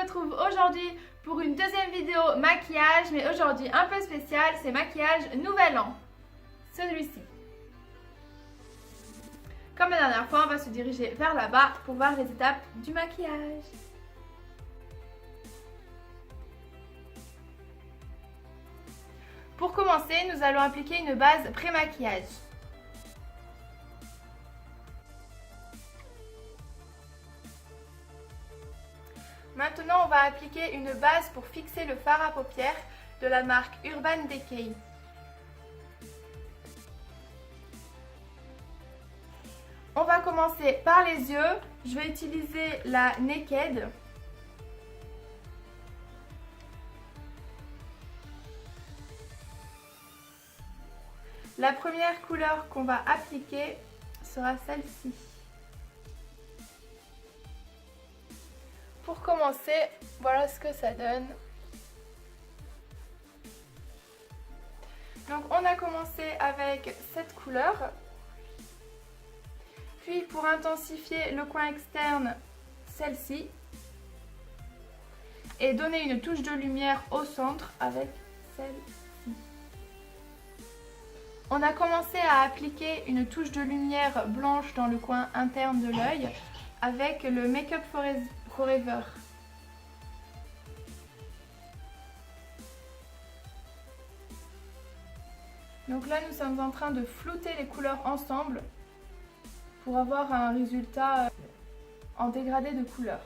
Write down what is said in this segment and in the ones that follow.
retrouve aujourd'hui pour une deuxième vidéo maquillage, mais aujourd'hui un peu spécial, c'est maquillage nouvel an, celui-ci. Comme la dernière fois, on va se diriger vers là-bas pour voir les étapes du maquillage. Pour commencer, nous allons appliquer une base pré-maquillage. Maintenant, on va appliquer une base pour fixer le fard à paupières de la marque Urban Decay. On va commencer par les yeux. Je vais utiliser la Naked. La première couleur qu'on va appliquer sera celle-ci. Pour commencer, voilà ce que ça donne. Donc on a commencé avec cette couleur. Puis pour intensifier le coin externe, celle-ci. Et donner une touche de lumière au centre avec celle-ci. On a commencé à appliquer une touche de lumière blanche dans le coin interne de l'œil avec le Make Up Forever. Donc là, nous sommes en train de flouter les couleurs ensemble pour avoir un résultat en dégradé de couleurs.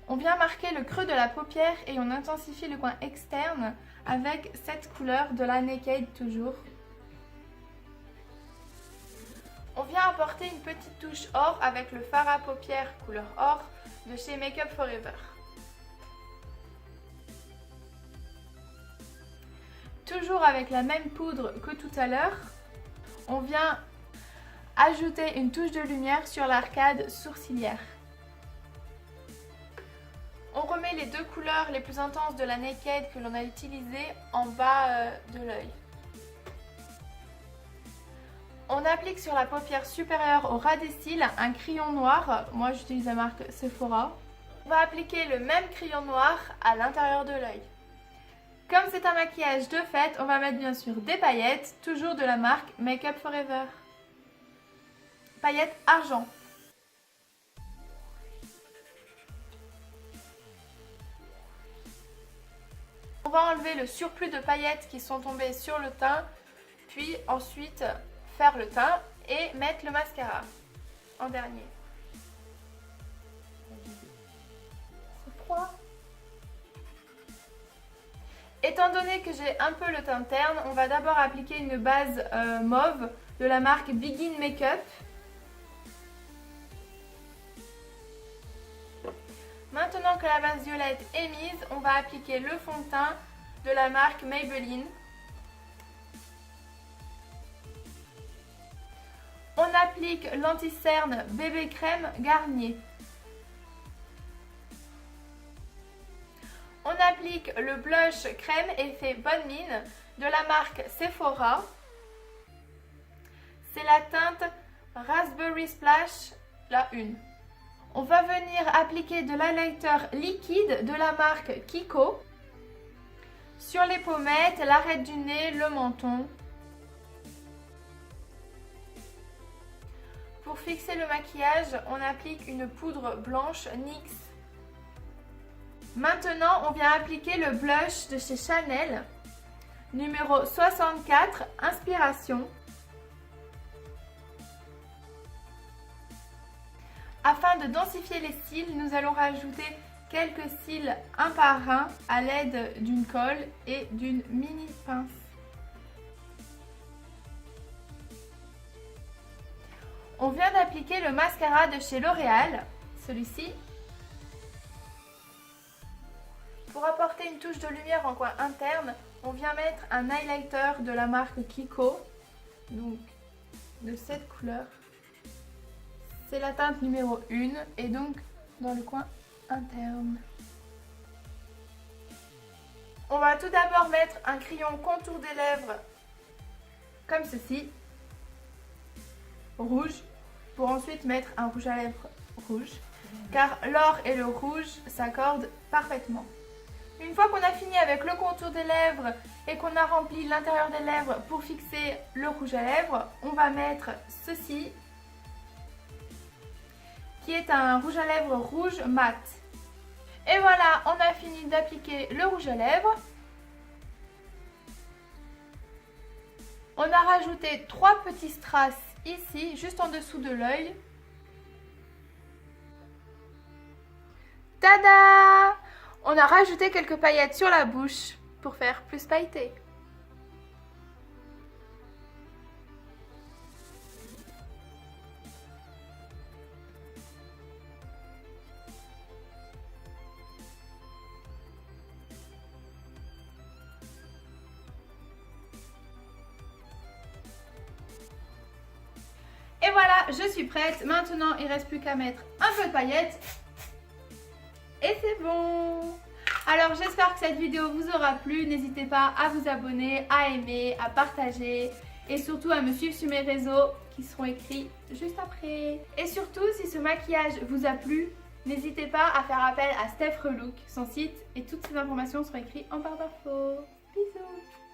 On vient marquer le creux de la paupière et on intensifie le coin externe avec cette couleur de la Naked toujours. On vient apporter une petite touche or avec le fard à paupières couleur or de chez Make Up Forever. Toujours avec la même poudre que tout à l'heure, on vient ajouter une touche de lumière sur l'arcade sourcilière. On remet les deux couleurs les plus intenses de la Naked que l'on a utilisées en bas de l'œil. On applique sur la paupière supérieure au ras des cils un crayon noir. Moi j'utilise la marque Sephora. On va appliquer le même crayon noir à l'intérieur de l'œil. Comme c'est un maquillage de fête, on va mettre bien sûr des paillettes, toujours de la marque Make Up Forever. Paillettes argent. On va enlever le surplus de paillettes qui sont tombées sur le teint, puis ensuite faire le teint et mettre le mascara en dernier. C'est froid. Étant donné que j'ai un peu le teint terne, on va d'abord appliquer une base mauve de la marque Begin Makeup. Maintenant que la base violette est mise, on va appliquer le fond de teint de la marque Maybelline. On applique l'anti-cerne bébé crème Garnier. On applique le blush crème effet bonne mine de la marque Sephora. C'est la teinte Raspberry Splash, la 1. On va venir appliquer de l'highlighter liquide de la marque Kiko sur les pommettes, l'arête du nez, le menton. Pour fixer le maquillage, on applique une poudre blanche NYX. Maintenant, on vient appliquer le blush de chez Chanel, numéro 64, Inspiration. Afin de densifier les cils, nous allons rajouter quelques cils un par un à l'aide d'une colle et d'une mini pince. On vient d'appliquer le mascara de chez L'Oréal, celui-ci. Pour apporter une touche de lumière en coin interne, on vient mettre un highlighter de la marque Kiko, donc de cette couleur. C'est la teinte numéro 1 et donc dans le coin interne. On va tout d'abord mettre un crayon contour des lèvres comme ceci, rouge. pour ensuite mettre un rouge à lèvres rouge. Car l'or et le rouge s'accordent parfaitement. Une fois qu'on a fini avec le contour des lèvres et qu'on a rempli l'intérieur des lèvres pour fixer le rouge à lèvres, on va mettre ceci qui est un rouge à lèvres rouge mat. Et voilà, on a fini d'appliquer le rouge à lèvres. On a rajouté 3 petits strass ici, juste en dessous de l'œil. Tada! On a rajouté quelques paillettes sur la bouche pour faire plus pailleté. Et voilà, je suis prête. Maintenant, il ne reste plus qu'à mettre un peu de paillettes. Et c'est bon! Alors j'espère que cette vidéo vous aura plu. N'hésitez pas à vous abonner, à aimer, à partager et surtout à me suivre sur mes réseaux qui seront écrits juste après. Et surtout, si ce maquillage vous a plu, n'hésitez pas à faire appel à Steph Relook, son site, et toutes ces informations seront écrites en barre d'infos. Bisous!